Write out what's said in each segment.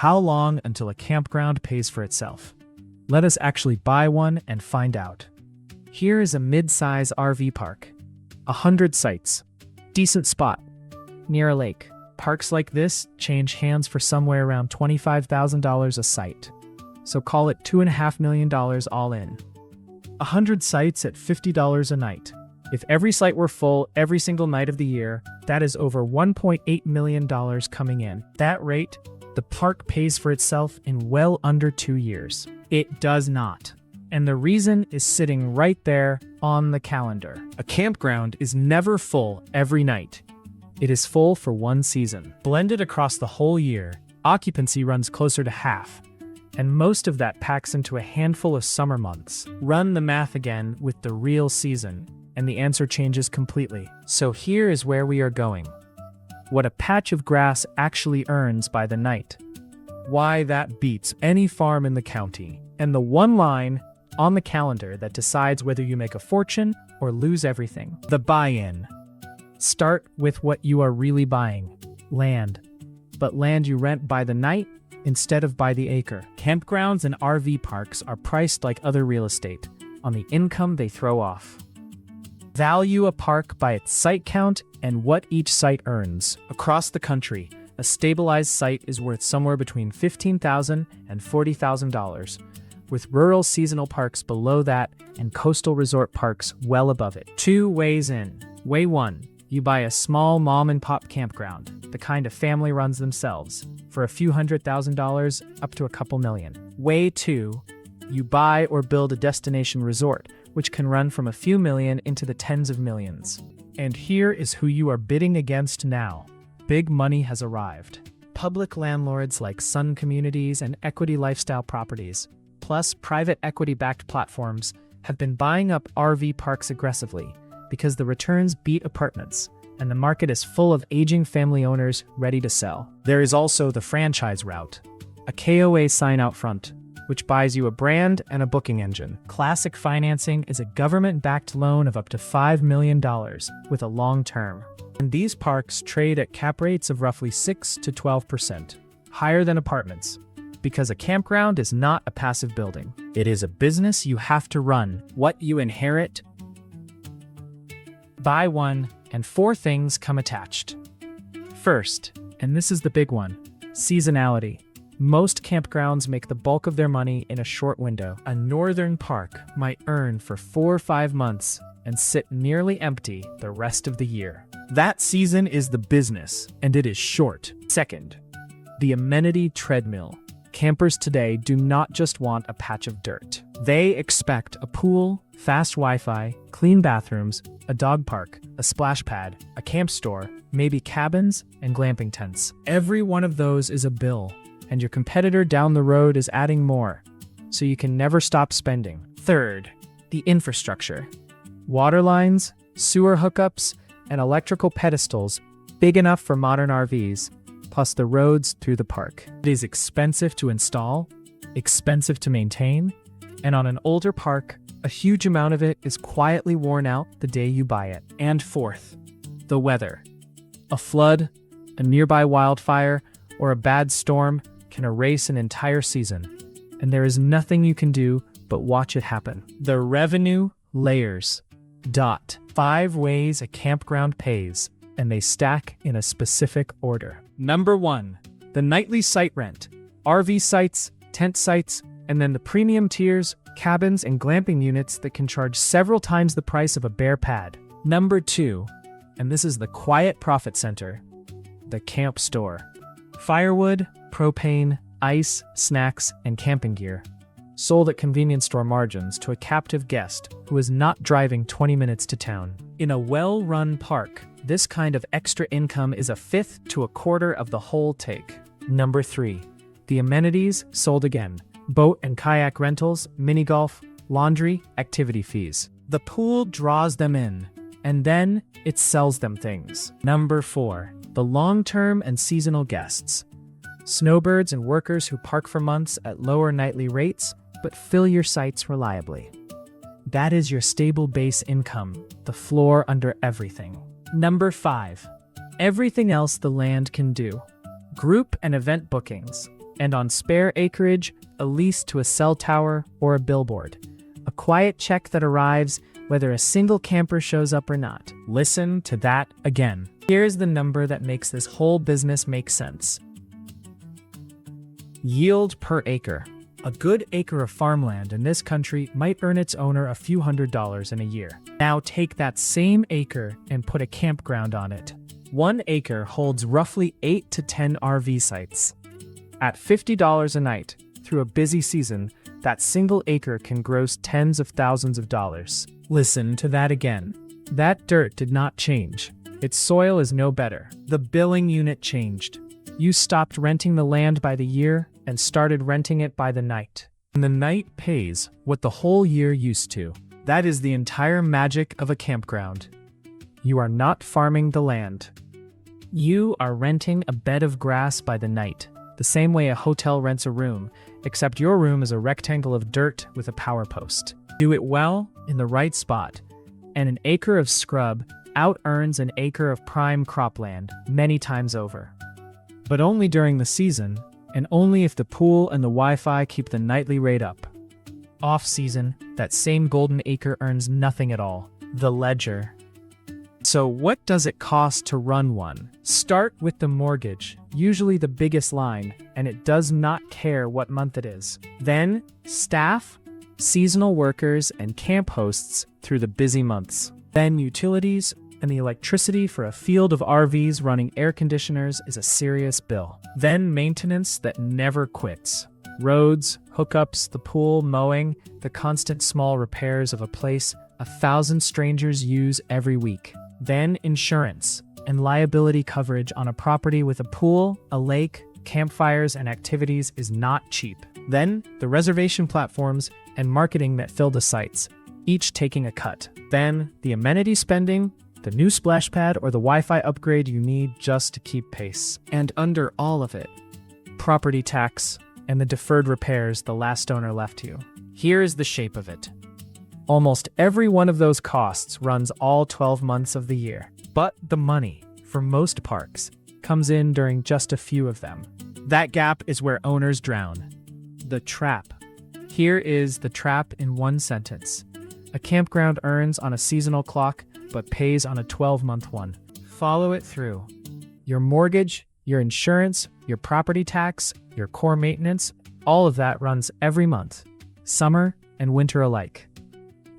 How long until a campground pays for itself? Let us actually buy one and find out. Here is a mid-size RV park. 100 sites. Decent spot. Near a lake. Parks like this change hands for somewhere around $25,000 a site. So call it $2.5 million all in. 100 sites at $50 a night. If every site were full every single night of the year, that is over $1.8 million coming in. That rate, the park pays for itself in well under 2 years. It does not. And the reason is sitting right there on the calendar. A campground is never full every night. It is full for one season. Blended across the whole year, occupancy runs closer to half, and most of that packs into a handful of summer months. Run the math again with the real season, and the answer changes completely. So here is where we are going. What a patch of grass actually earns by the night. Why that beats any farm in the county. And the one line on the calendar that decides whether you make a fortune or lose everything. The buy-in. Start with what you are really buying. Land. But land you rent by the night instead of by the acre. Campgrounds and RV parks are priced like other real estate, on the income they throw off. Value a park by its site count and what each site earns. Across the country, a stabilized site is worth somewhere between $15,000 and $40,000, with rural seasonal parks below that and coastal resort parks well above it. 2 ways in. Way 1. You buy a small mom-and-pop campground, the kind a family runs themselves, for a few $100,000 up to a couple million. Way 2. You buy or build a destination resort, which can run from a few million into the tens of millions. And here is who you are bidding against now. Big money has arrived. Public landlords like Sun Communities and Equity Lifestyle Properties, plus private equity-backed platforms, have been buying up RV parks aggressively because the returns beat apartments, and the market is full of aging family owners ready to sell. There is also the franchise route, a KOA sign out front, which buys you a brand and a booking engine. Classic financing is a government-backed loan of up to $5 million with a long term. And these parks trade at cap rates of roughly 6 to 12%, higher than apartments, because a campground is not a passive building. It is a business you have to run. What you inherit, buy one, and 4 things come attached. First, and this is the big one, seasonality. Most campgrounds make the bulk of their money in a short window. A northern park might earn for 4 or 5 months and sit nearly empty the rest of the year. That season is the business, and it is short. Second, the amenity treadmill. Campers today do not just want a patch of dirt. They expect a pool, fast Wi-Fi, clean bathrooms, a dog park, a splash pad, a camp store, maybe cabins and glamping tents. Every one of those is a bill, and your competitor down the road is adding more, so you can never stop spending. Third, the infrastructure. Water lines, sewer hookups, and electrical pedestals big enough for modern RVs, plus the roads through the park. It is expensive to install, expensive to maintain, and on an older park, a huge amount of it is quietly worn out the day you buy it. And fourth, the weather. A flood, a nearby wildfire, or a bad storm can erase an entire season, and there is nothing you can do but watch it happen. The revenue layers. 5 ways a campground pays, and they stack in a specific order. Number 1, the nightly site rent. RV sites, tent sites, and then the premium tiers, cabins and glamping units that can charge several times the price of a bare pad. Number 2, and this is the quiet profit center, the camp store. Firewood, propane, ice, snacks, and camping gear, sold at convenience store margins to a captive guest who is not driving 20 minutes to town. In a well-run park, this kind of extra income is a fifth to a quarter of the whole take. Number 3, the amenities sold again. Boat and kayak rentals, mini golf, laundry, activity fees. The pool draws them in, and then it sells them things. Number 4, the long-term and seasonal guests. Snowbirds and workers who park for months at lower nightly rates, but fill your sites reliably. That is your stable base income, the floor under everything. Number 5, everything else the land can do. Group and event bookings. And on spare acreage, a lease to a cell tower or a billboard. A quiet check that arrives whether a single camper shows up or not. Listen to that again. Here's the number that makes this whole business make sense. Yield per acre. A good acre of farmland in this country might earn its owner a few $100s in a year. Now take that same acre and put a campground on it. 1 acre holds roughly 8 to 10 RV sites. At $50 a night, through a busy season, that single acre can gross tens of thousands of dollars. Listen to that again. That dirt did not change. Its soil is no better. The billing unit changed. You stopped renting the land by the year and started renting it by the night. And the night pays what the whole year used to. That is the entire magic of a campground. You are not farming the land. You are renting a bed of grass by the night, the same way a hotel rents a room, except your room is a rectangle of dirt with a power post. Do it well, in the right spot, and an acre of scrub out-earns an acre of prime cropland many times over. But only during the season, and only if the pool and the Wi-Fi keep the nightly rate up. Off-season, that same golden acre earns nothing at all. The ledger. So what does it cost to run one? Start with the mortgage, usually the biggest line, and it does not care what month it is. Then, staff, seasonal workers, and camp hosts through the busy months. Then utilities, and the electricity for a field of RVs running air conditioners is a serious bill. Then maintenance that never quits. Roads, hookups, the pool, mowing, the constant small repairs of a place 1,000 strangers use every week. Then insurance and liability coverage on a property with a pool, a lake, campfires, and activities is not cheap. Then the reservation platforms and marketing that fill the sites, each taking a cut. Then the amenity spending, the new splash pad or the Wi-Fi upgrade you need just to keep pace. And under all of it, property tax and the deferred repairs the last owner left you. Here is the shape of it. Almost every one of those costs runs all 12 months of the year. But the money, for most parks, comes in during just a few of them. That gap is where owners drown. The trap. Here is the trap in one sentence. A campground earns on a seasonal clock, but pays on a 12-month one. Follow it through. Your mortgage, your insurance, your property tax, your core maintenance, all of that runs every month, summer and winter alike.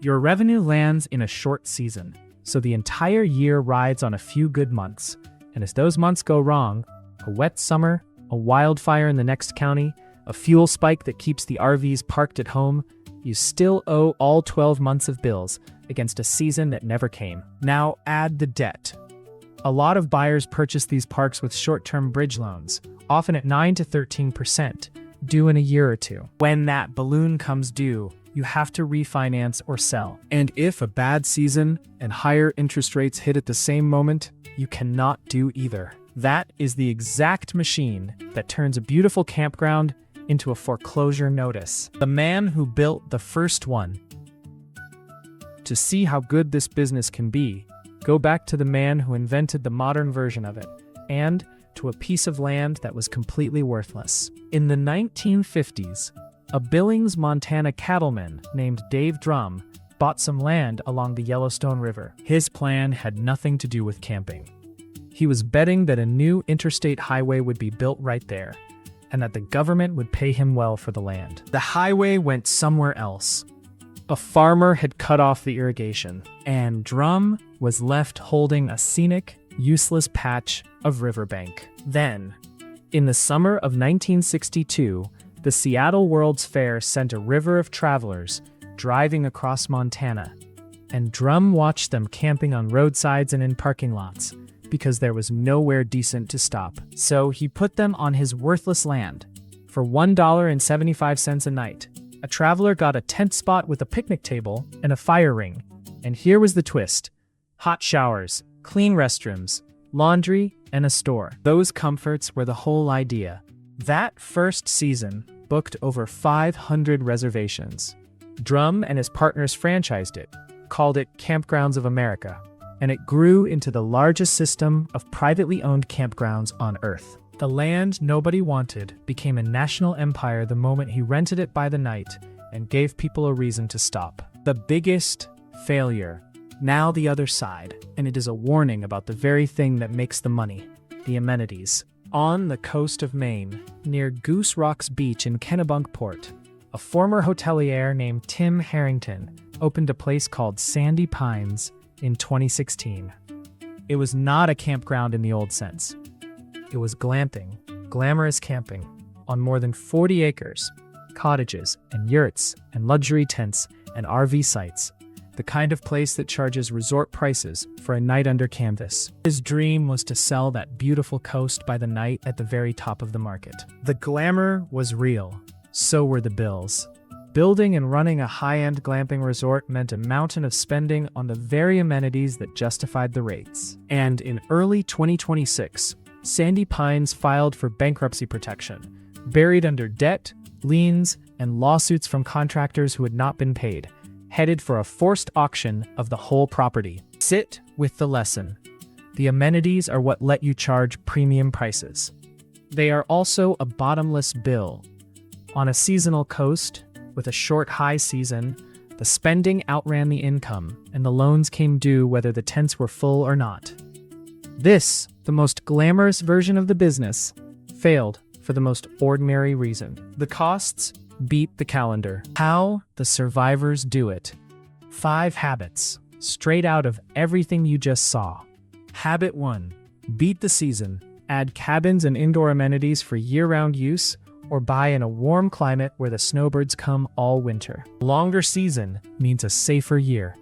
Your revenue lands in a short season, so the entire year rides on a few good months. And as those months go wrong, a wet summer, a wildfire in the next county, a fuel spike that keeps the RVs parked at home, you still owe all 12 months of bills against a season that never came. Now add the debt. A lot of buyers purchase these parks with short-term bridge loans, often at 9 to 13%, due in a year or two. When that balloon comes due, you have to refinance or sell. And if a bad season and higher interest rates hit at the same moment, you cannot do either. That is the exact machine that turns a beautiful campground into a foreclosure notice. The man who built the first one. To see how good this business can be, go back to the man who invented the modern version of it, and to a piece of land that was completely worthless. In the 1950s, a Billings, Montana cattleman named Dave Drum bought some land along the Yellowstone River. His plan had nothing to do with camping. He was betting that a new interstate highway would be built right there, and that the government would pay him well for the land. The highway went somewhere else. A farmer had cut off the irrigation, and Drum was left holding a scenic, useless patch of riverbank. Then, in the summer of 1962, the Seattle World's Fair sent a river of travelers driving across Montana, and Drum watched them camping on roadsides and in parking lots, because there was nowhere decent to stop. So he put them on his worthless land. For $1.75 a night, a traveler got a tent spot with a picnic table and a fire ring. And here was the twist. Hot showers, clean restrooms, laundry, and a store. Those comforts were the whole idea. That first season booked over 500 reservations. Drum and his partners franchised it, called it Campgrounds of America, and it grew into the largest system of privately owned campgrounds on Earth. The land nobody wanted became a national empire the moment he rented it by the night and gave people a reason to stop. The biggest failure. Now the other side, and it is a warning about the very thing that makes the money, the amenities. On the coast of Maine, near Goose Rocks Beach in Kennebunkport, a former hotelier named Tim Harrington opened a place called Sandy Pines in 2016. It was not a campground in the old sense. It was glamping, glamorous camping, on more than 40 acres, cottages and yurts and luxury tents and RV sites, the kind of place that charges resort prices for a night under canvas. His dream was to sell that beautiful coast by the night at the very top of the market. The glamour was real, so were the bills. Building and running a high-end glamping resort meant a mountain of spending on the very amenities that justified the rates. And in early 2026, Sandy Pines filed for bankruptcy protection, buried under debt, liens, and lawsuits from contractors who had not been paid, headed for a forced auction of the whole property. Sit with the lesson. The amenities are what let you charge premium prices. They are also a bottomless bill. On a seasonal coast, with a short high season, the spending outran the income, and the loans came due whether the tents were full or not. This, the most glamorous version of the business, failed for the most ordinary reason. The costs beat the calendar. How the survivors do it. 5 habits, straight out of everything you just saw. Habit 1. Beat the season. Add cabins and indoor amenities for year-round use, or buy in a warm climate where the snowbirds come all winter. Longer season means a safer year.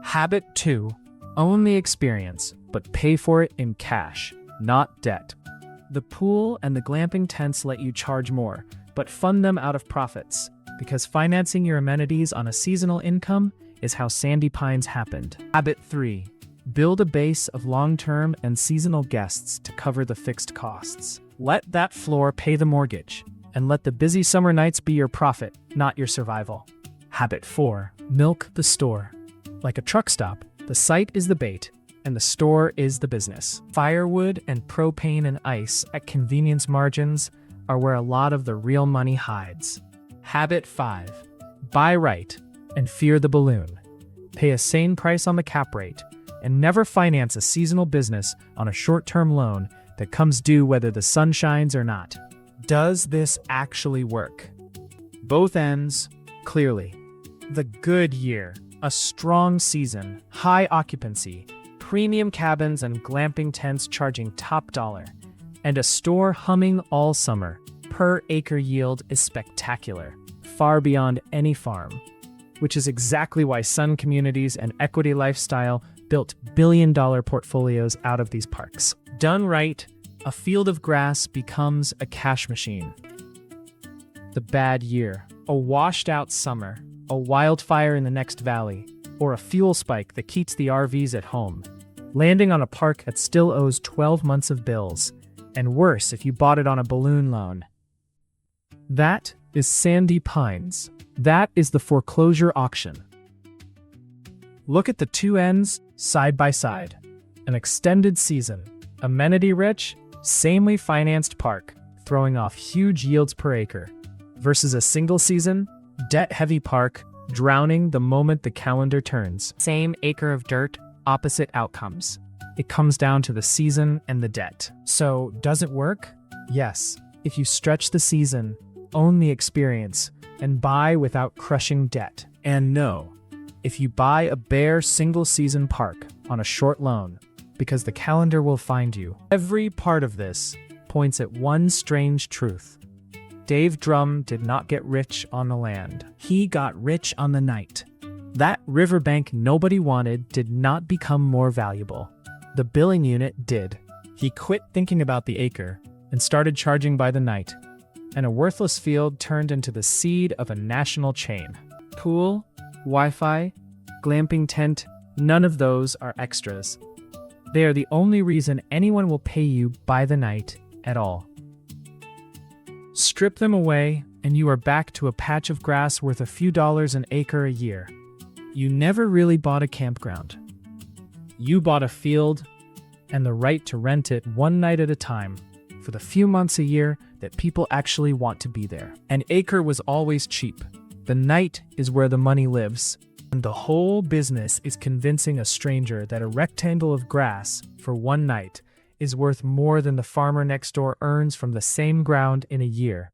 Habit 2. Own the experience, but pay for it in cash, not debt. The pool and the glamping tents let you charge more, but fund them out of profits, because financing your amenities on a seasonal income is how Sandy Pines happened. Habit 3. Build a base of long-term and seasonal guests to cover the fixed costs. Let that floor pay the mortgage, and let the busy summer nights be your profit, not your survival. Habit 4. Milk the store. Like a truck stop, the site is the bait, and the store is the business. Firewood and propane and ice at convenience margins are where a lot of the real money hides. Habit 5. Buy right and fear the balloon. Pay a sane price on the cap rate, and never finance a seasonal business on a short-term loan that comes due whether the sun shines or not. Does this actually work? Both ends, clearly. The good year, a strong season, high occupancy, premium cabins and glamping tents charging top dollar, and a store humming all summer. Per acre yield is spectacular, far beyond any farm, which is exactly why Sun Communities and Equity Lifestyle built billion-dollar portfolios out of these parks. Done right, a field of grass becomes a cash machine. The bad year, a washed-out summer, a wildfire in the next valley, or a fuel spike that keeps the RVs at home, landing on a park that still owes 12 months of bills, and worse if you bought it on a balloon loan. That is Sandy Pines. That is the foreclosure auction. Look at the two ends side by side. An extended season, amenity-rich, sanely financed park, throwing off huge yields per acre, versus a single season, debt-heavy park, drowning the moment the calendar turns. Same acre of dirt, opposite outcomes. It comes down to the season and the debt. So, does it work? Yes, if you stretch the season, own the experience, and buy without crushing debt. And no, if you buy a bare single-season park on a short loan, because the calendar will find you. Every part of this points at one strange truth. Dave Drum did not get rich on the land. He got rich on the night. That riverbank nobody wanted did not become more valuable. The billing unit did. He quit thinking about the acre and started charging by the night, and a worthless field turned into the seed of a national chain. Pool, Wi-Fi, glamping tent, none of those are extras. They are the only reason anyone will pay you by the night at all. Strip them away, and you are back to a patch of grass worth a few dollars an acre a year. You never really bought a campground. You bought a field and the right to rent it one night at a time for the few months a year that people actually want to be there. An acre was always cheap. The night is where the money lives. And the whole business is convincing a stranger that a rectangle of grass for one night is worth more than the farmer next door earns from the same ground in a year.